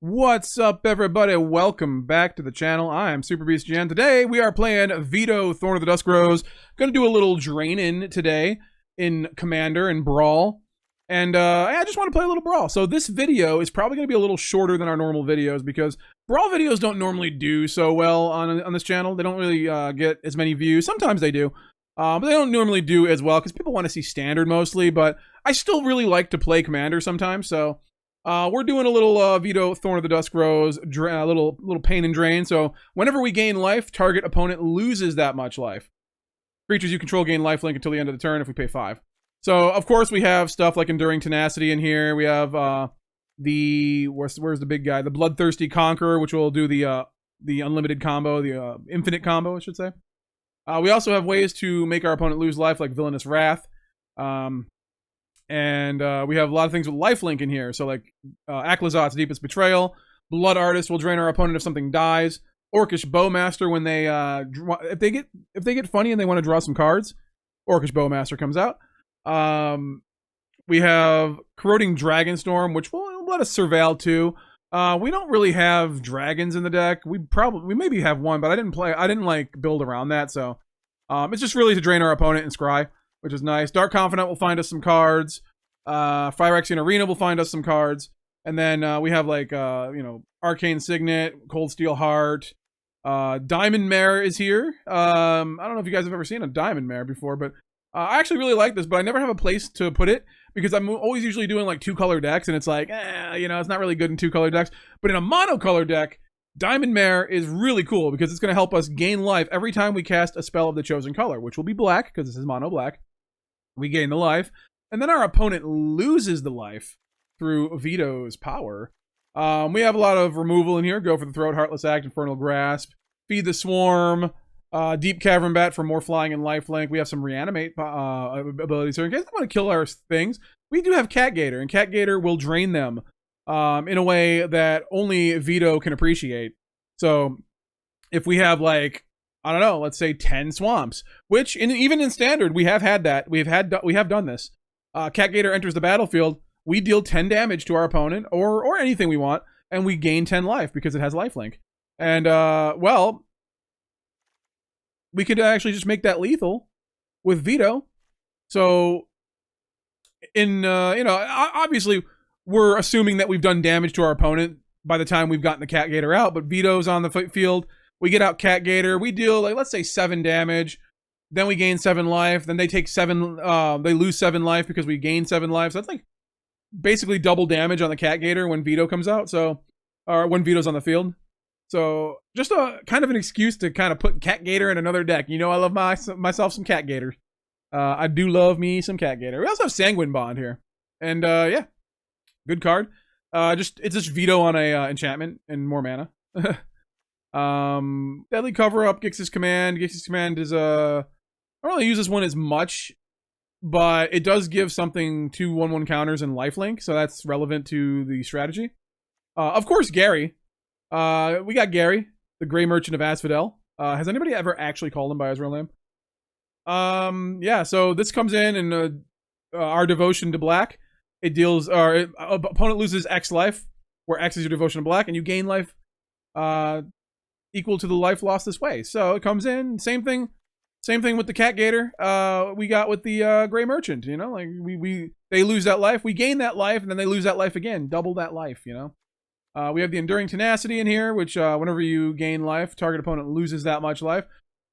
What's up, everybody? Welcome back to the channel. I'm Super Beast Gen. Today we are playing Vito, Thorn of the Dusk Rose. Gonna do a little drain-in today in Commander and Brawl. And I just want to play a little Brawl. So this video is probably going to be a little shorter than our normal videos because Brawl videos don't normally do so well on this channel. They don't really get as many views. Sometimes they do. But they don't normally do as well because people want to see Standard mostly. But I still really like to play Commander sometimes, so... we're doing a little Vito, Thorn of the Dusk Rose, little pain and drain. So whenever we gain life, target opponent loses that much life. Creatures you control gain lifelink until the end of the turn if we pay 5. So of course we have stuff like Enduring Tenacity in here. We have where's the big guy? The Bloodthirsty Conqueror, which will do the unlimited combo, the infinite combo, I should say. We also have ways to make our opponent lose life, like Villainous Wrath. And we have a lot of things with lifelink in here. So like Aclazotz, Deepest Betrayal. Blood Artist will drain our opponent if something dies. Orcish Bowmaster when they if they get funny and they want to draw some cards, Orcish Bowmaster comes out. We have Corroding Dragonstorm, which will let us surveil too. We don't really have dragons in the deck. We maybe have one, but I didn't like build around that, so it's just really to drain our opponent and scry, which is nice. Dark Confidant will find us some cards. Phyrexian Arena will find us some cards. And then we have like, Arcane Signet, Coldsteel Heart. Diamond Mare is here. I don't know if you guys have ever seen a Diamond Mare before, but I actually really like this, but I never have a place to put it because I'm always usually doing like 2-color decks, and it's like, it's not really good in 2-color decks. But in a mono-color deck, Diamond Mare is really cool because it's going to help us gain life every time we cast a spell of the chosen color, which will be black because this is mono black. We gain the life, and then our opponent loses the life through Vito's power. We have a lot of removal in here. Go for the Throat, Heartless Act, Infernal Grasp, Feed the Swarm, Deep-Cavern Bat for more flying and lifelink. We have some Reanimate abilities here. In case I want to kill our things, we do have Cat Gator, and Cat Gator will drain them in a way that only Vito can appreciate. So if we have like, I don't know, let's say 10 swamps, which even in Standard, we have had that. We have done this. Cat Gator enters the battlefield. We deal 10 damage to our opponent or anything we want, and we gain 10 life because it has lifelink. And, well, we could actually just make that lethal with Vito. So, obviously, we're assuming that we've done damage to our opponent by the time we've gotten the Cat Gator out, but Vito's on the field. We get out Cat Gator. We deal, like, let's say 7 damage. Then we gain 7 life. Then they take 7, they lose 7 life because we gain 7 life. So that's like basically double damage on the Cat Gator when Vito comes out. So, or when Vito's on the field. So just a kind of an excuse to kind of put Cat Gator in another deck. You know, I love myself some Cat Gator. I do love me some Cat Gator. We also have Sanguine Bond here. And, yeah, good card. It's just Vito on a enchantment and more mana. Deadly Cover-Up, Gix's Command. Gix's Command is I don't really use this one as much, but it does give something 2 1/1 counters and lifelink, so that's relevant to the strategy. Of course, Gary. We got Gary, the Grey Merchant of Asphodel. Has anybody ever actually called him by his real name? Yeah, so this comes in our Devotion to Black. It deals, our opponent loses X life, where X is your Devotion to Black, and you gain life equal to the life lost this way. So it comes in, same thing with the Cat Gator. We got with the Grey Merchant, you know, like they lose that life, we gain that life, and then they lose that life again, double that life, you know. We have the Enduring Tenacity in here, which whenever you gain life, target opponent loses that much life.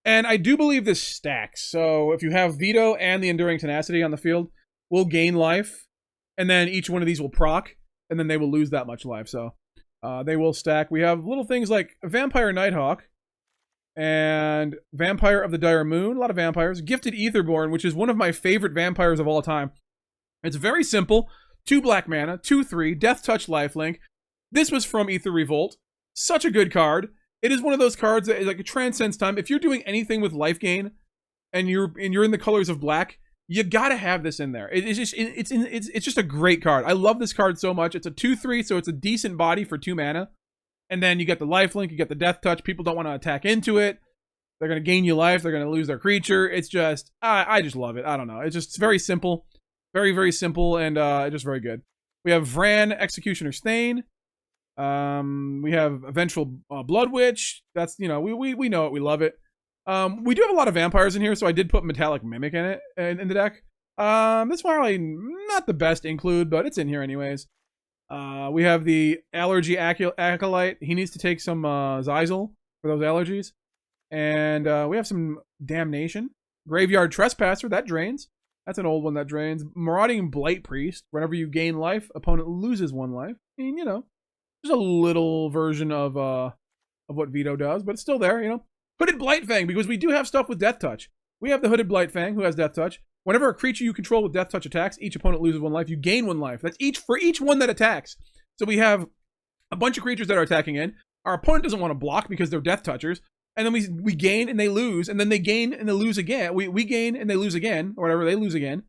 And I do believe this stacks. So if you have Vito and the Enduring Tenacity on the field, we'll gain life, and then each one of these will proc, and then they will lose that much life. So they will stack. We have little things like Vampire Nighthawk and Vampire of the Dire Moon. A lot of vampires. Gifted Aetherborn, which is one of my favorite vampires of all time. It's very simple. 2 black mana, 2/3, Death Touch lifelink. This was from Aether Revolt. Such a good card. It is one of those cards that like transcends time. If you're doing anything with life gain and you're in the colors of black, you gotta have this in there. It's just a great card. I love this card so much. It's a 2/3, so it's a decent body for 2 mana. And then you get the lifelink, you get the Death Touch. People don't want to attack into it. They're gonna gain you life. They're gonna lose their creature. It's just, I just love it. I don't know. It's just very simple, very very simple, and just very good. We have Vran, Executioner Stain. We have Vengeful Blood Witch. That's, you know, we know it, we love it. We do have a lot of vampires in here, so I did put Metallic Mimic in it in the deck. This probably not the best include, but it's in here anyways. We have the Allergy Acolyte. He needs to take some Zyzal for those allergies. And we have some Damnation. Graveyard Trespasser, that drains. That's an old one that drains. Marauding Blight Priest. Whenever you gain life, opponent loses 1 life. I mean, you know, just a little version of what Vito does, but it's still there, you know. Hooded Blightfang, because we do have stuff with Death Touch. We have the Hooded Blightfang, who has Death Touch. Whenever a creature you control with Death Touch attacks, each opponent loses 1 life. You gain 1 life. That's for each one that attacks. So we have a bunch of creatures that are attacking in. Our opponent doesn't want to block because they're Death Touchers. And then we gain and they lose, and then they gain and they lose again. We gain and they lose again, or whatever, they lose again.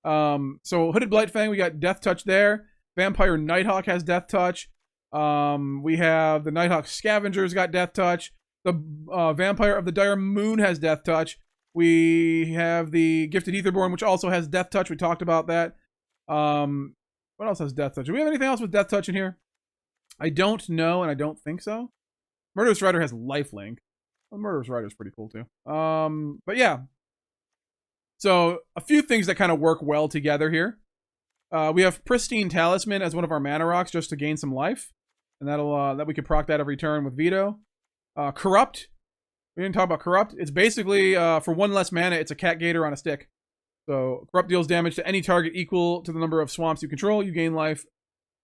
So Hooded Blightfang, we got Death Touch there. Vampire Nighthawk has Death Touch. We have the Nighthawk Scavenger's got Death Touch. The Vampire of the Dire Moon has Death Touch. We have the Gifted Aetherborn, which also has Death Touch. We talked about that. What else has Death Touch? Do we have anything else with Death Touch in here? I don't know, and I don't think so. Murderous Rider has Lifelink. Well, Murderous Rider is pretty cool too. But yeah. So a few things that kind of work well together here. We have Pristine Talisman as one of our mana rocks just to gain some life, and that we could proc that every turn with Vito. Corrupt. We didn't talk about Corrupt. It's basically for 1 less mana, it's a cat gator on a stick. So Corrupt deals damage to any target equal to the number of swamps you control. You gain life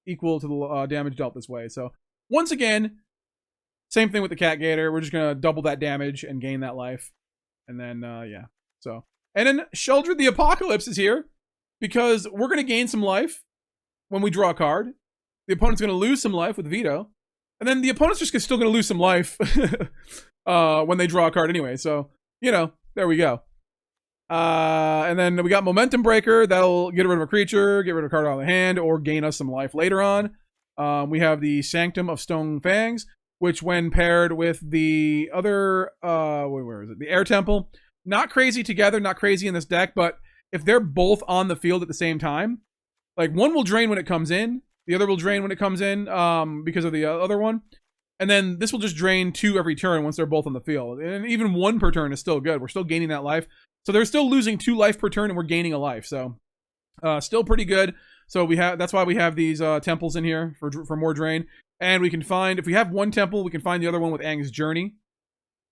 equal to the damage dealt this way. So once again, same thing with the cat gator. We're just gonna double that damage and gain that life, and then yeah. So and then Sheldred the Apocalypse is here because we're gonna gain some life when we draw a card. The opponent's gonna lose some life with Vito, and then the opponent's just still gonna lose some life when they draw a card anyway. So you know, there we go. And then we got Momentum Breaker. That'll get rid of a creature, get rid of a card out of the hand, or gain us some life later on. We have the Sanctum of Stone Fangs, which when paired with the other, where is it? The Air Temple. Not crazy together, not crazy in this deck, but if they're both on the field at the same time, like one will drain when it comes in, the other will drain when it comes in because of the other one. And then this will just drain 2 every turn once they're both on the field. And even 1 per turn is still good. We're still gaining that life. So they're still losing 2 life per turn and we're gaining a life. So still pretty good. So that's why we have these temples in here for more drain. And we can find, if we have 1 temple, we can find the other one with Aang's Journey,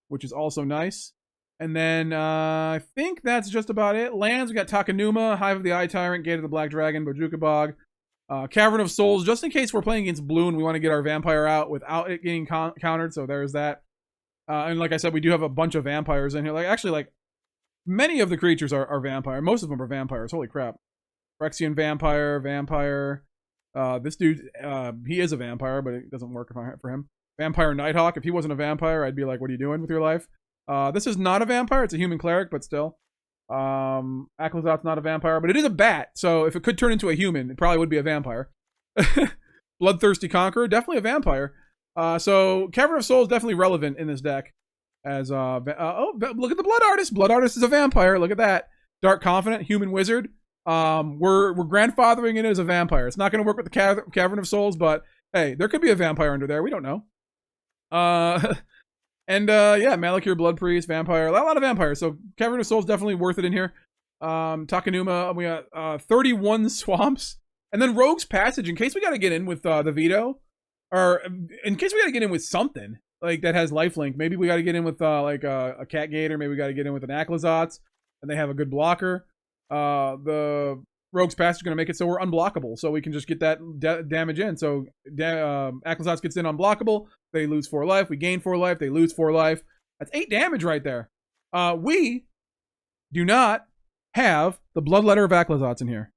which is also nice. And then I think that's just about it. Lands, we got Takenuma, Hive of the Eye Tyrant, Gate of the Black Dragon, Bojuka Bog, Cavern of Souls, just in case we're playing against blue and we want to get our vampire out without it getting countered. So there's that. And like I said, we do have a bunch of vampires in here. Like many of the creatures are vampire. Most of them are vampires. Holy crap. Phyrexian Vampire. This dude, he is a vampire, but it doesn't work for him. Vampire Nighthawk. If he wasn't a vampire, I'd be like, what are you doing with your life? This is not a vampire. It's a human cleric, but still. Aclazotz not a vampire, but it is a bat. So if it could turn into a human, it probably would be a vampire. Bloodthirsty Conqueror, definitely a vampire. So Cavern of Souls definitely relevant in this deck. As look at the Blood Artist. Blood Artist is a vampire. Look at that. Dark Confident, human wizard. We're grandfathering it as a vampire. It's not going to work with the Cavern of Souls, but hey, there could be a vampire under there. We don't know. And yeah, Malakir Blood-Priest, vampire, a lot of vampires. So Cavern of Souls definitely worth it in here. Takenuma, we got 31 swamps, and then Rogue's Passage in case we got to get in with the Vito, or in case we got to get in with something like that has lifelink. Maybe we got to get in with like a Cat Gator. Maybe we got to get in with an Aclazotz, and they have a good blocker. The Rogue's Passage is going to make it so we're unblockable, so we can just get that damage in. So Aclazotz gets in unblockable. They lose 4 life. We gain 4 life. They lose 4 life. That's 8 damage right there. We do not have the Bloodletter of Aclazotz in here,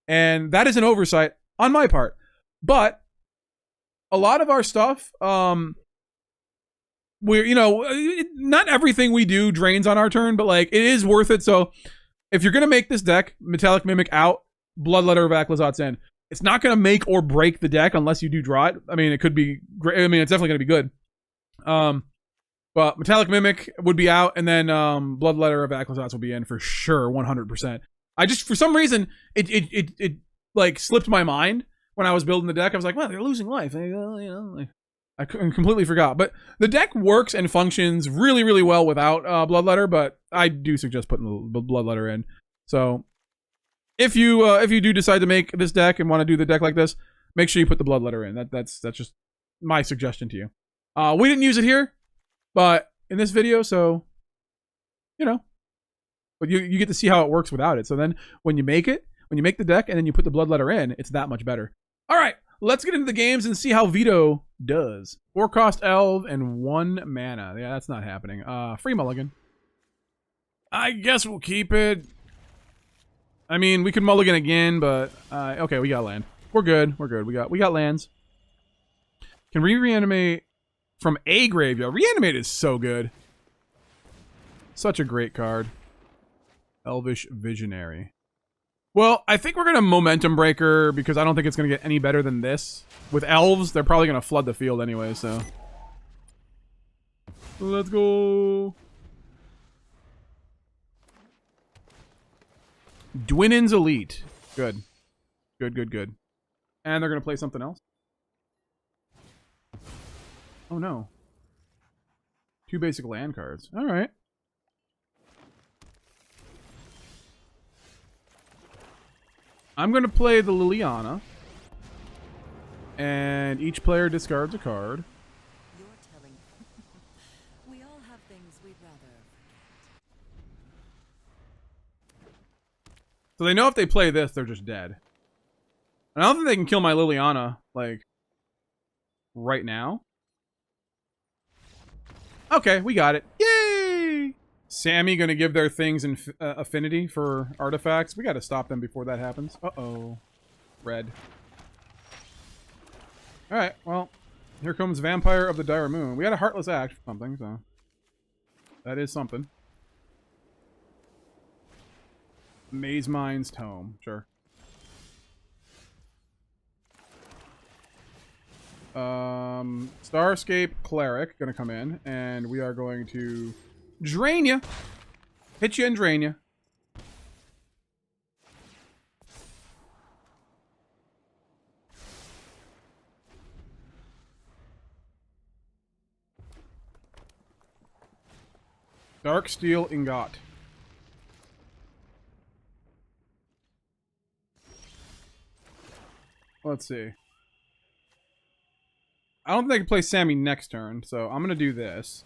and that is an oversight on my part. But a lot of our stuff, we're not everything we do drains on our turn, but like it is worth it. So if you're gonna make this deck, Metallic Mimic out, Bloodletter of Aclazotz in. It's not going to make or break the deck unless you do draw it. I mean, it could be great. I mean, it's definitely going to be good. But Metallic Mimic would be out, and then Bloodletter of Aclazotz will be in for sure, 100%. I just, for some reason, it like slipped my mind when I was building the deck. I was like, well, they're losing life. I completely forgot. But the deck works and functions really, really well without Bloodletter, but I do suggest putting the Bloodletter in. So if you do decide to make this deck and want to do the deck like this, make sure you put the Bloodletter in. That's just my suggestion to you. We didn't use it here, but in this video, so but you get to see how it works without it. So then when you make the deck and then you put the Bloodletter in, it's that much better. All right, let's get into the games and see how Vito does. 4-cost elf and 1 mana. Yeah, that's not happening. Free mulligan. I guess we'll keep it. I mean, we could mulligan again, but okay, we got land. We're good. We're good. We got lands. Can reanimate from a graveyard. Reanimate is so good. Such a great card. Elvish Visionary. Well, I think we're going to Momentum Breaker because I don't think it's going to get any better than this. With elves, they're probably going to flood the field anyway, so. Let's go. Dwinnen's Elite. Good. Good, good, good. And they're going to play something else. Oh, no. 2 basic land cards. All right. I'm going to play the Liliana. And each player discards a card. You're telling we all have things we'd rather forget. So they know if they play this, they're just dead. And I don't think they can kill my Liliana, like, right now. Okay, we got it. Yay! Sammy gonna give their things in affinity for artifacts. We gotta stop them before that happens. Uh-oh. Red. Alright, well, here comes Vampire of the Dire Moon. We had a Heartless Act for something, so that is something. Maze Mind's Tome. Sure. Starscape Cleric gonna come in, and we are going to drain you. Hit you and drain you. Dark Steel Ingot. Let's see. I don't think I can play Sammy next turn, so I'm going to do this.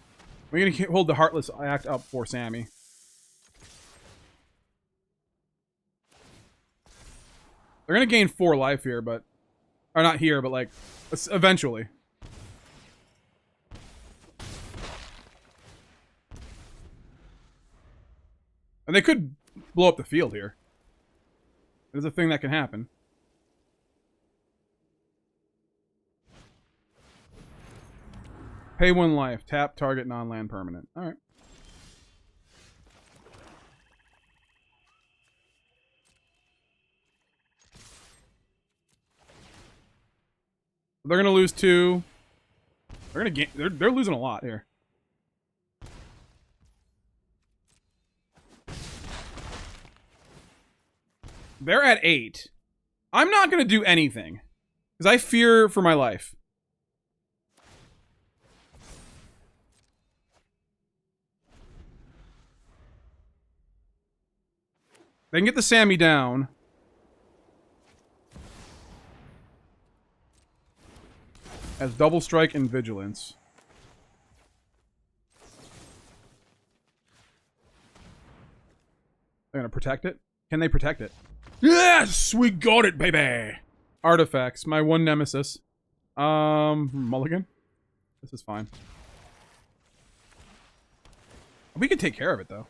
We're going to hold the Heartless Act up for Sammy. They're going to gain 4 life here, but... Or not here, but like, eventually. And they could blow up the field here. There's a thing that can happen. Pay 1 life. Tap target non-land permanent. Alright. They're gonna lose 2. They're gonna gain. They're losing a lot here. They're at 8. I'm not gonna do anything because I fear for my life. They can get the Sammy down. As double strike and vigilance. They're gonna protect it? Can they protect it? Yes! We got it, baby! Artifacts. My one nemesis. Mulligan? This is fine. We can take care of it, though.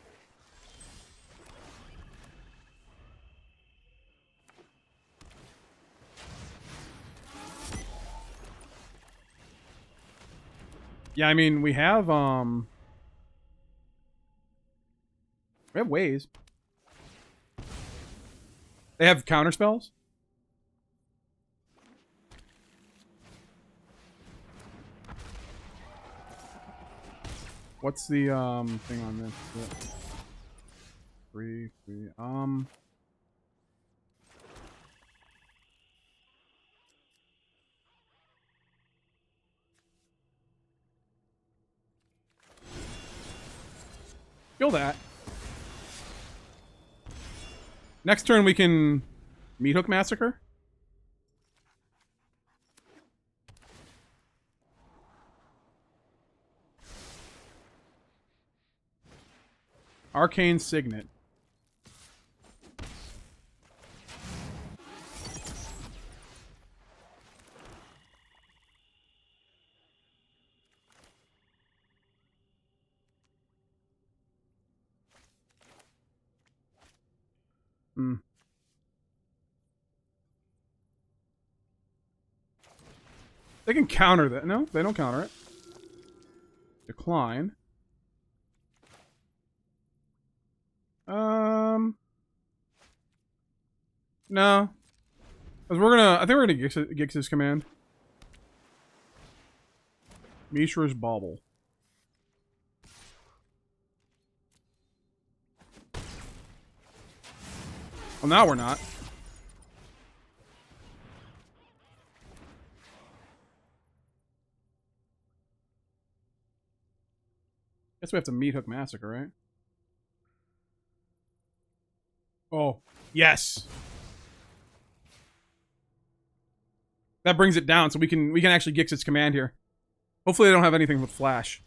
Yeah, I mean, we have ways. They have counter spells? What's the thing on this? Free. Kill that. Next turn we can Meat Hook Massacre. Arcane Signet. They can counter that. No, they don't counter it. Decline. No. Because I think we're gonna Gix's command. Mishra's Bauble. Well, now we're not. Guess we have to Meat Hook Massacre, right? Oh, yes. That brings it down, so we can actually Gix its command here. Hopefully they don't have anything with flash.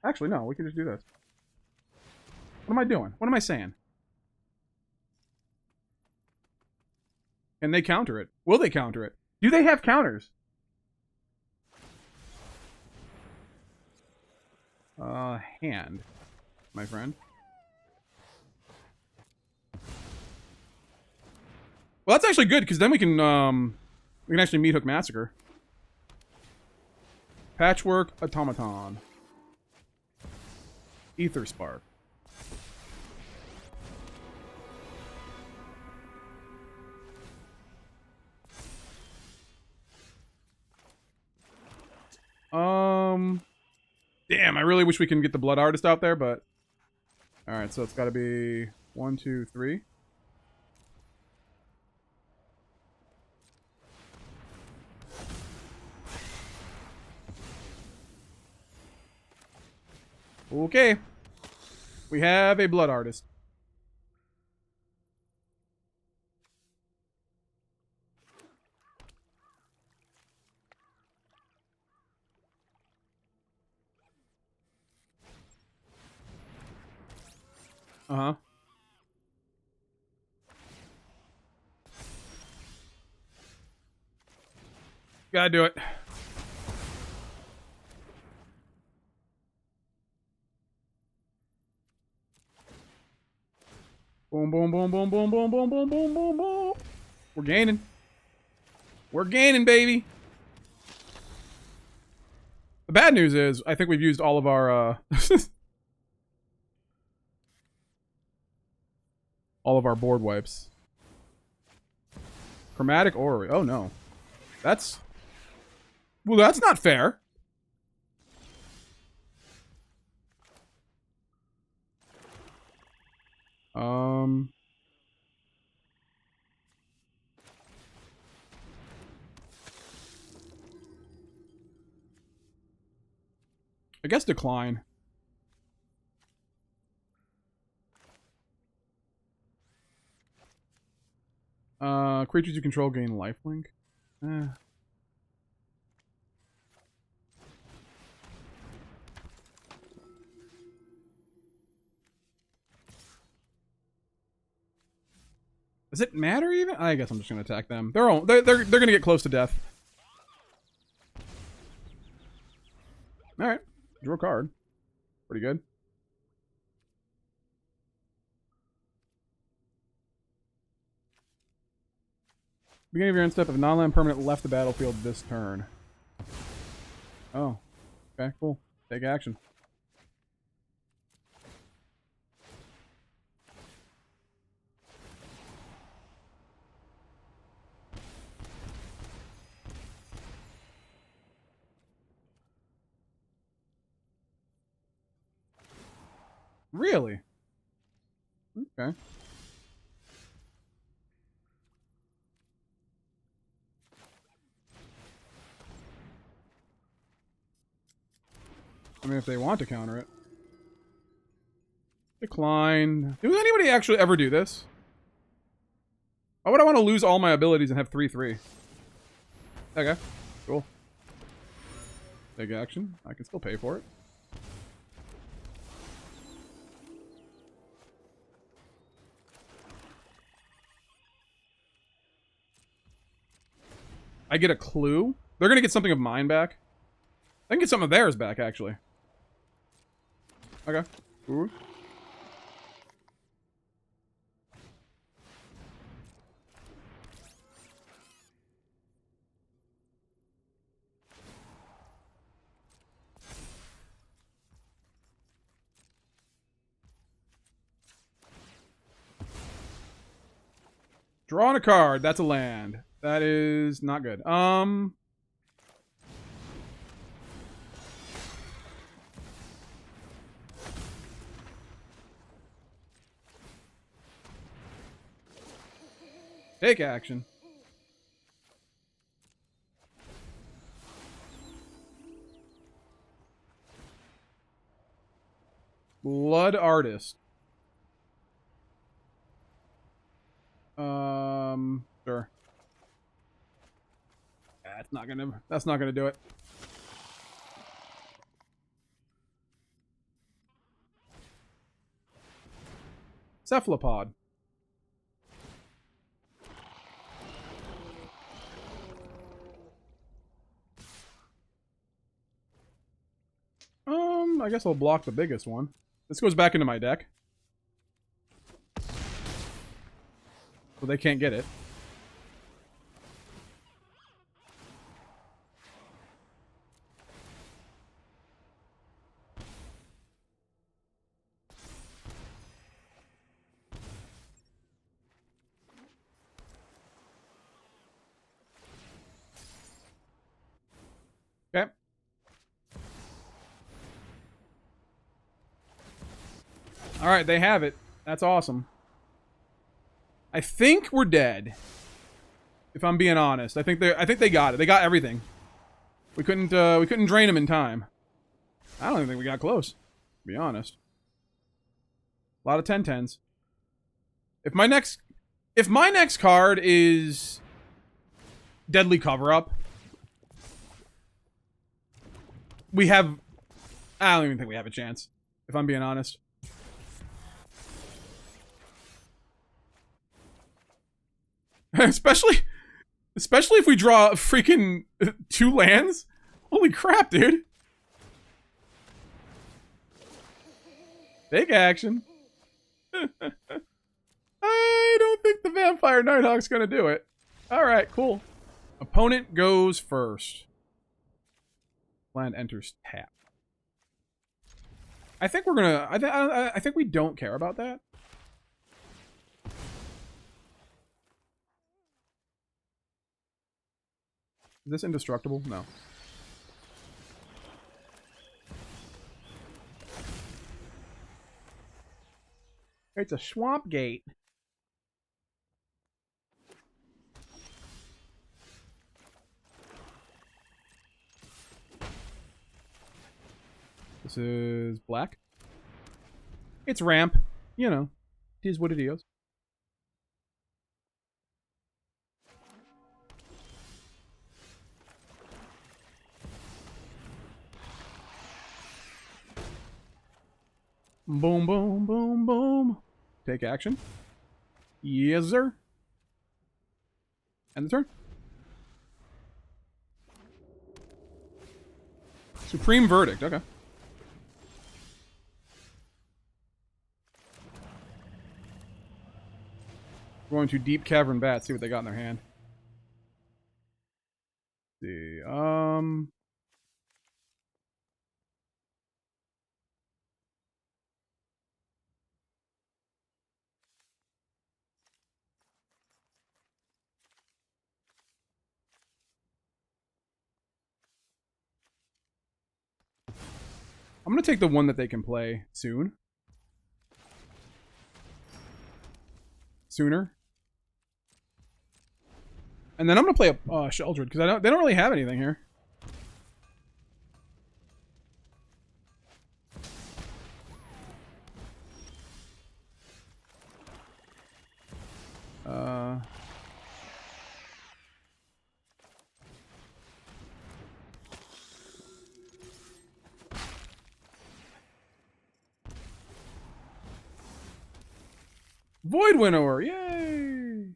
Actually, no, we can just do this. What am I doing? What am I saying? Can they counter it? Will they counter it? Do they have counters? Hand, my friend. Well, that's actually good, because then we can actually Meat Hook Massacre. Patchwork Automaton. Ether Spark. Damn, I really wish we can get the Blood Artist out there, but... Alright, so it's gotta be 1, 2, 3. Okay. We have a Blood Artist. Uh-huh. Gotta do it. Boom, boom, boom, boom, boom, boom, boom, boom, boom, boom, boom. We're gaining. We're gaining, baby. The bad news is, I think we've used all of our, all of our board wipes. Chromatic Orrery. Oh, no. That's... Well, that's not fair. I guess decline. Creatures you control gain lifelink. Does it matter even? I guess I'm just gonna attack them. They're gonna get close to death. All right, draw a card. Pretty good. Beginning of your end step, if a non-land permanent left the battlefield this turn. Oh, okay, cool. Take action. Really? Okay. I mean, if they want to counter it. Decline. Does anybody actually ever do this? Why would I want to lose all my abilities and have 3/3? Okay, cool. Take action. I can still pay for it. I get a clue. They're gonna get something of mine back. I can get some of theirs back, actually. Okay. Ooh. Drawing a card. That's a land. That is not good. Take action. Blood Artist. Sure. That's not gonna do it. Cephalopod. I guess I'll block the biggest one. This goes back into my deck. So they can't get it. Okay. All right, they have it. That's awesome. I think we're dead. If I'm being honest, I think they got it. They got everything. We couldn't drain them in time. I don't even think we got close. To be honest. A lot of 10/10s. If my next card is Deadly Cover-Up, we have... I don't even think we have a chance, if I'm being honest. Especially if we draw freaking 2 lands. Holy crap, dude. Take action. I don't think the Vampire Nighthawk's gonna do it. Alright, cool. Opponent goes first. Land enters tap. I think we're gonna... I think we don't care about that. Is this indestructible? No. It's a swamp gate. This is black. It's ramp. You know, it is what it is. Boom, boom, boom, boom. Take action. Yes, sir. End the turn. Supreme Verdict. Okay. We're going to Deep-Cavern Bat. See what they got in their hand. Let's see. I'm going to take the one that they can play soon. Sooner. And then I'm going to play a Sheldred, because they don't really have anything here. Void Winnower, yay!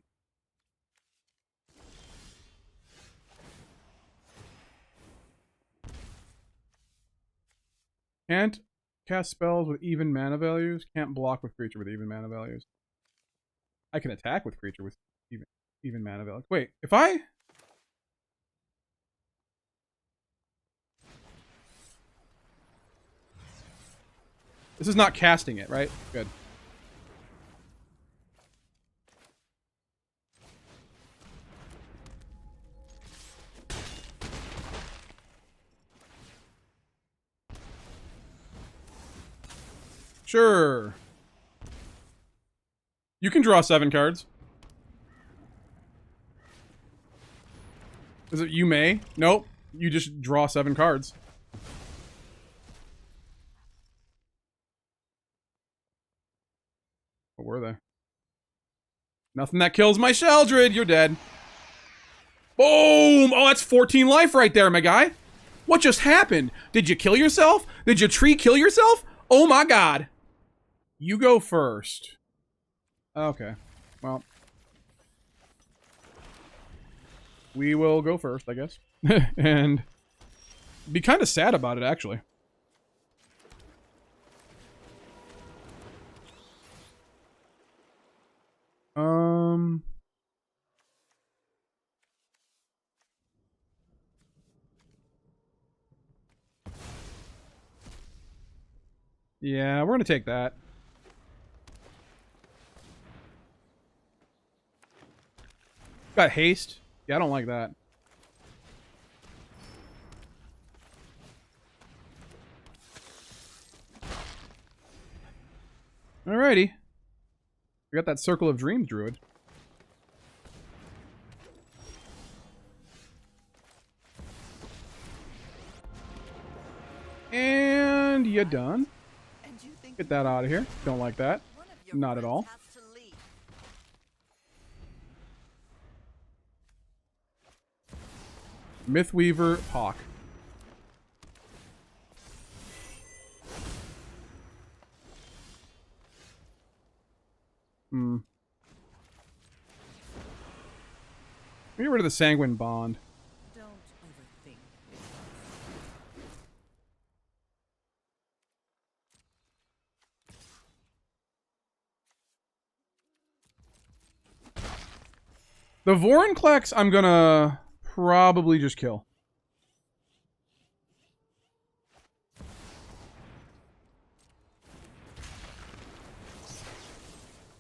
Can't cast spells with even mana values. Can't block with creature with even mana values. I can attack with creature with even mana values. Wait, if I... This is not casting it, right? Good. Sure. You can draw 7 cards. Is it you may? Nope. You just draw 7 cards. What were they? Nothing that kills my Sheldred. You're dead. Boom! Oh, that's 14 life right there, my guy. What just happened? Did you kill yourself? Did your tree kill yourself? Oh my god. You go first. Okay. Well. We will go first, I guess. And be kind of sad about it, actually. Yeah, we're gonna take that. Got haste. Yeah, I don't like that. Alrighty. We got that Circle of Dreams Druid. And you're done. Get that out of here. Don't like that. Not at all. Mythweaver Hawk. Get rid of the Sanguine Bond. Don't overthink. The Vorinclex I'm gonna probably just kill.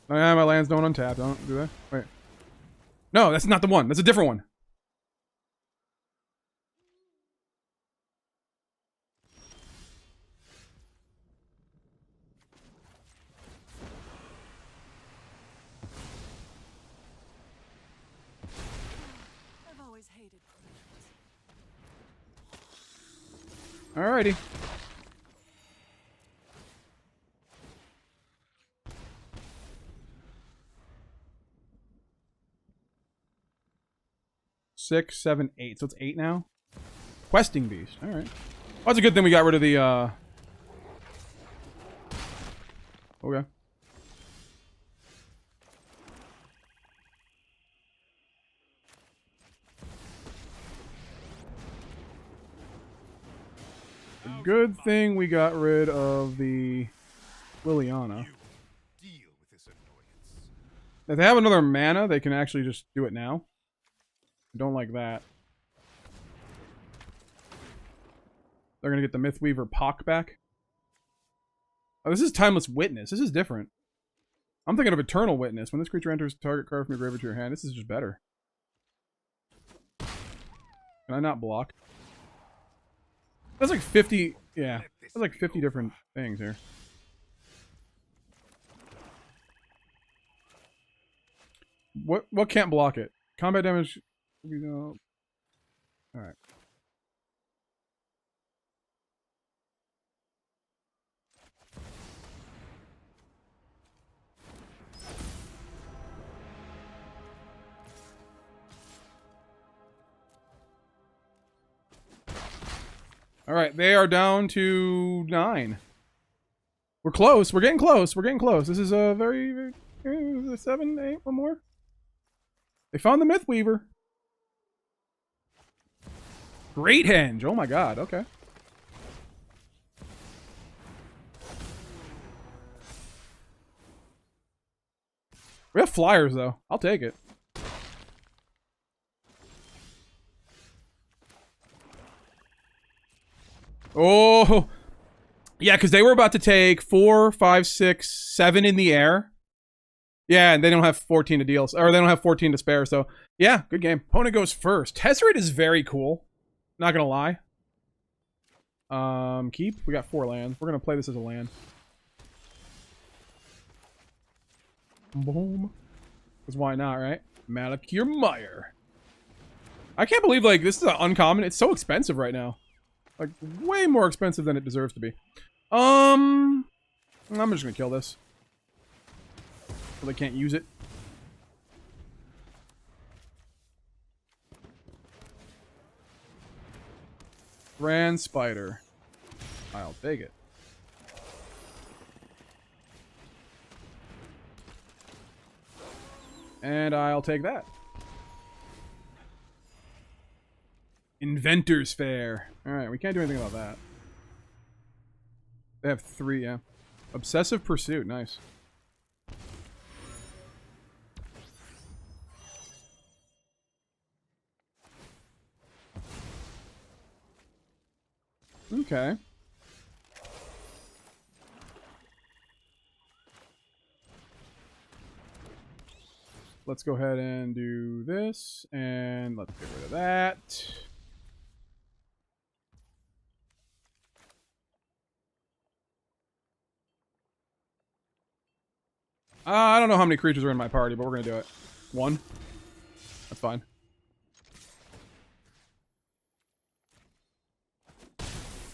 Oh yeah, my lands don't untap, don't do they? Wait. No, that's not the one. That's a different one. I've always hated criminals. Alrighty. Six, 7, 8. So it's 8 now? Questing Beast. Alright. Well, that's a good thing we got rid of the, Okay. Good thing we got rid of the Liliana. If they have another mana, they can actually just do it now. I don't like that. They're gonna get the Mythweaver Pock back. Oh, this is Timeless Witness. This is different. I'm thinking of Eternal Witness. When this creature enters target card from your graveyard to your hand, this is just better. Can I not block? That's like 50... Yeah. That's like 50 different things here. What can't block it? Combat damage... Alright. Alright, they are down to 9. We're close. We're getting close. We're getting close. This is a very, very... Is it 7, 8, one more? They found the Mythweaver. Great Henge. Oh my god, okay. We have flyers, though. I'll take it. Oh! Yeah, because they were about to take 4, 5, 6, 7 in the air. Yeah, and they don't have 14 to deal, or they don't have 14 to spare, so yeah, good game. Opponent goes first. Tesseract is very cool. Not gonna lie. Keep. We got 4 lands. We're gonna play this as a land. Boom. Because why not, right? Malakir Meyer. I can't believe, like, this is an uncommon. It's so expensive right now. Like, way more expensive than it deserves to be. I'm just gonna kill this. So they can't use it. Grand Spider. I'll take it. And I'll take that. Inventor's Fair. Alright, we can't do anything about that. They have 3, yeah. Obsessive Pursuit, nice. Okay. Let's go ahead and do this, and let's get rid of that. I don't know how many creatures are in my party, but we're gonna do it. 1. That's fine.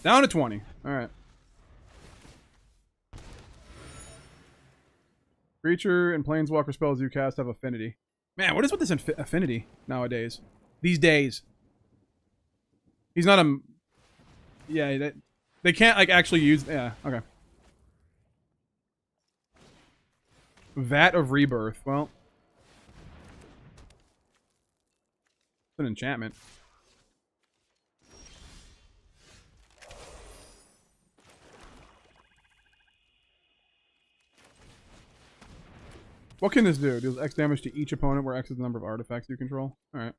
Down to 20. Alright. Creature and planeswalker spells you cast have affinity. Man, what is with this affinity nowadays? These days. He's not a... Yeah, they can't, like, actually use... Yeah, okay. Vat of Rebirth. Well. It's an enchantment. What can this do? Deals X damage to each opponent where X is the number of artifacts you control. Alright.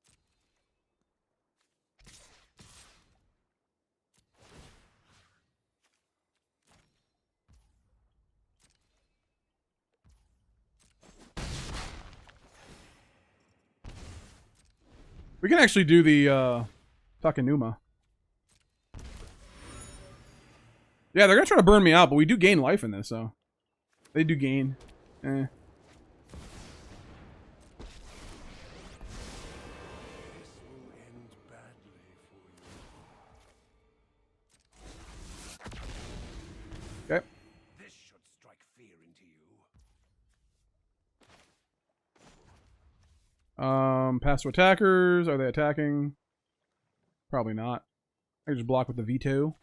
We can actually do the, Takenuma. Yeah, they're gonna try to burn me out, but we do gain life in this, so... They do gain. Eh. Okay. This should strike fear into you. Pass to attackers. Are they attacking? Probably not. I can just block with the Vito.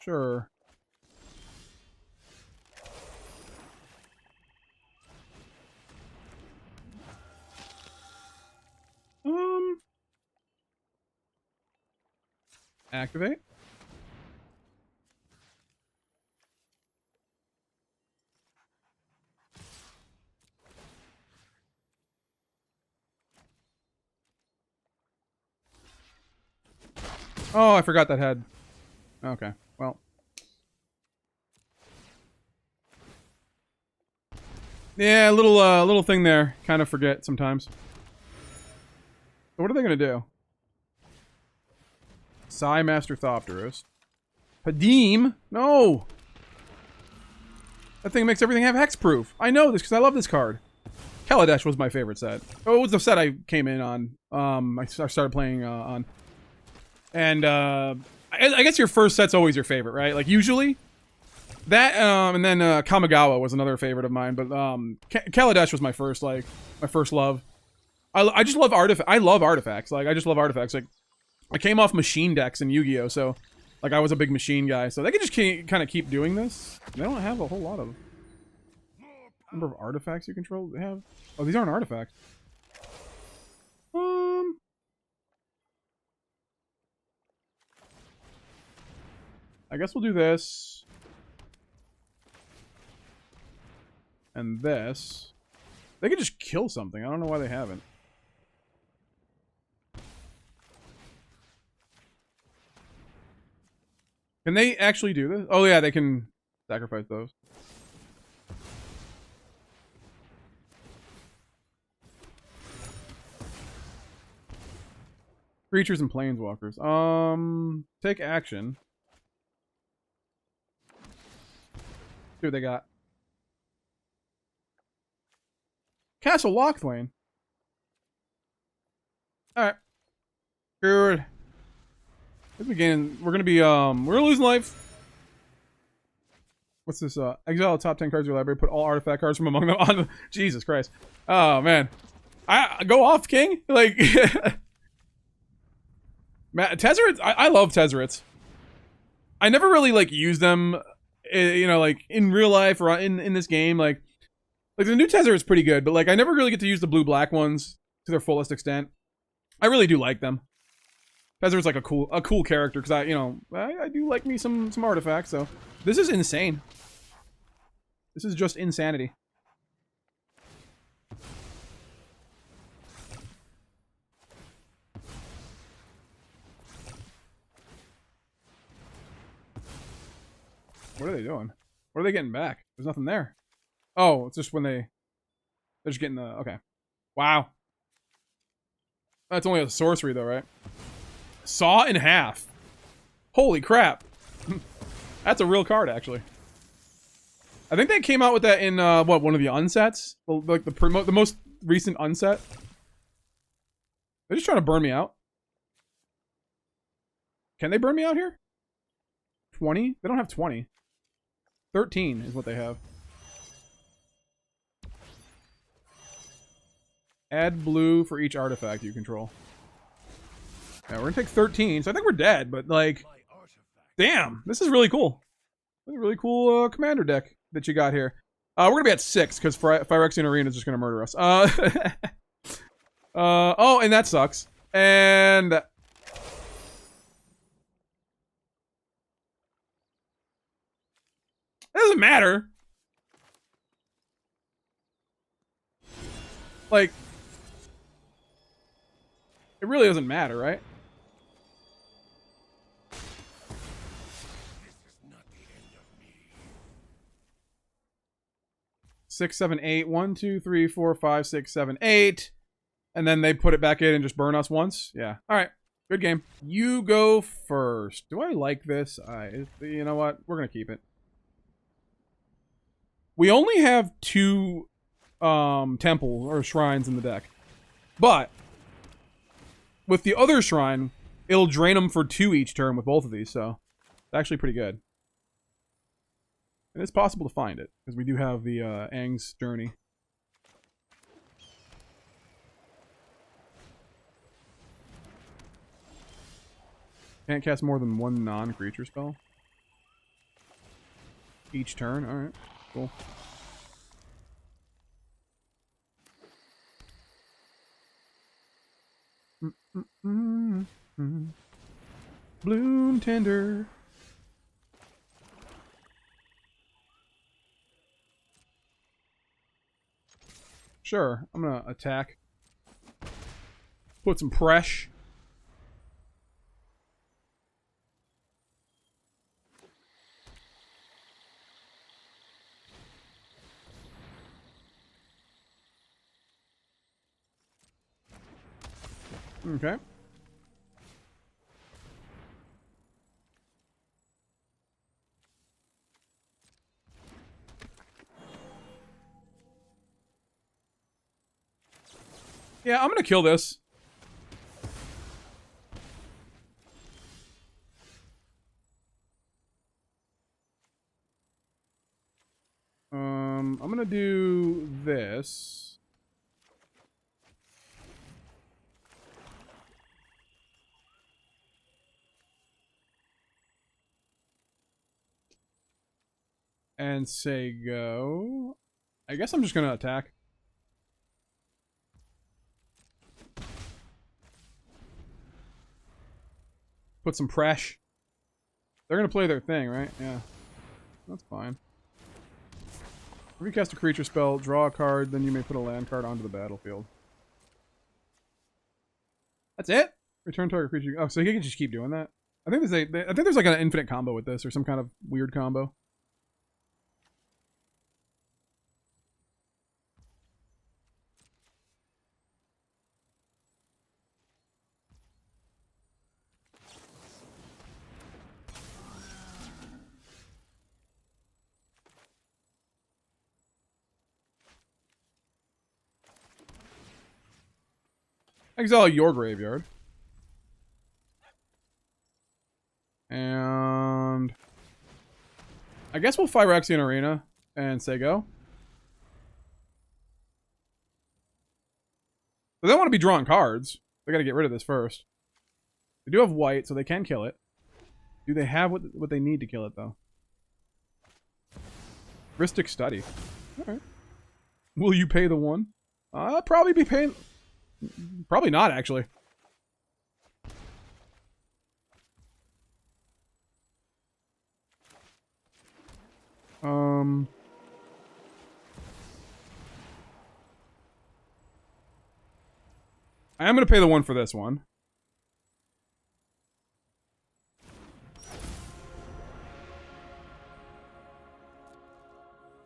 Sure. Activate. Oh, I forgot that had... Okay, well. Yeah, little thing there. Kind of forget sometimes. So what are they gonna do? Psy Master Thopterist. Padim? No! That thing makes everything have hexproof. I know this because I love this card. Kaladesh was my favorite set. Oh, it was the set I came in on. I started playing on. And I guess your first set's always your favorite, right? Like usually. That and then Kamigawa was another favorite of mine, but Kaladesh was my first love. I just love artifacts. I love artifacts. Like I just love artifacts. Like I came off machine decks in Yu-Gi-Oh, so Like I was a big machine guy, so they can just kind of keep doing this. They don't have a whole lot of number of artifacts you control. They have. Oh, these aren't artifacts. I guess we'll do this. And this. They could just kill something. I don't know why they haven't. Can they actually do this? Oh yeah, they can sacrifice those. Creatures and planeswalkers. Take action. See what they got. Castle Lochthwain. Alright. Good. Let's begin. We're gonna be we're gonna lose life. What's this? Exile the top 10 cards of your library, put all artifact cards from among them on. Jesus Christ. Oh man. I go off, King. Like Tezzerets, I love Tezzerets. I never really like use them, you know, like in real life or in this game. Like the new Tezzeret's pretty good, but like I never really get to use the blue-black ones to their fullest extent. I really do like them. Tezzeret's like a cool character because I do like me some artifacts. So this is insane. This is just insanity. What are they doing? What are they getting back? There's nothing there. Oh, it's just when they're just getting the... Okay. Wow. That's only a sorcery, though, right? Saw in half. Holy crap. That's a real card, actually. I think they came out with that in, what, one of the unsets? Like, the most recent unset? They're just trying to burn me out. Can they burn me out here? 20? They don't have 20. 13 is what they have. Add blue for each artifact you control. Yeah, we're gonna take 13, so I think we're dead, but like... Damn, this is really cool. This is a really cool commander deck that you got here. We're gonna be at 6, because Phyrexian Arena is just gonna murder us. Oh, and that sucks. And... It doesn't matter. Like, it really doesn't matter, right? This is not the end of me. 6, 7, 8. 1, 2, 3, 4, 5, 6, 7, 8. And then they put it back in and just burn us once. Yeah. All right. Good game. You go first. Do I like this? You know what? We're gonna keep it. We only have 2 temples or shrines in the deck, but with the other shrine, it'll drain them for 2 each turn with both of these, so it's actually pretty good. And it's possible to find it because we do have the Aang's Journey. Can't cast more than 1 non-creature spell each turn. All right, cool. Bloom tender. Sure, I'm gonna attack. Put some pressure. Okay. Yeah, I'm gonna kill this. I'm gonna do this. And say go. I guess I'm just gonna attack. Put some pressure. They're gonna play their thing, right? Yeah. That's fine. If you cast a creature spell, draw a card, then you may put a land card onto the battlefield. That's it? Return target creature. Oh, so he can just keep doing that? I think there's like an infinite combo with this, or some kind of weird combo. Exile your graveyard. And I guess we'll Phyrexian Arena and say go. But they don't want to be drawing cards. They got to get rid of this first. They do have white, so they can kill it. Do they have what they need to kill it, though? Ristic Study. Alright. Will you pay the one? I'll probably be paying... Probably not, actually. I am going to pay the one for this one.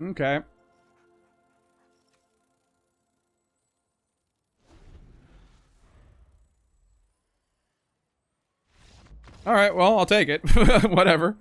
Okay. Alright, well, I'll take it. Whatever.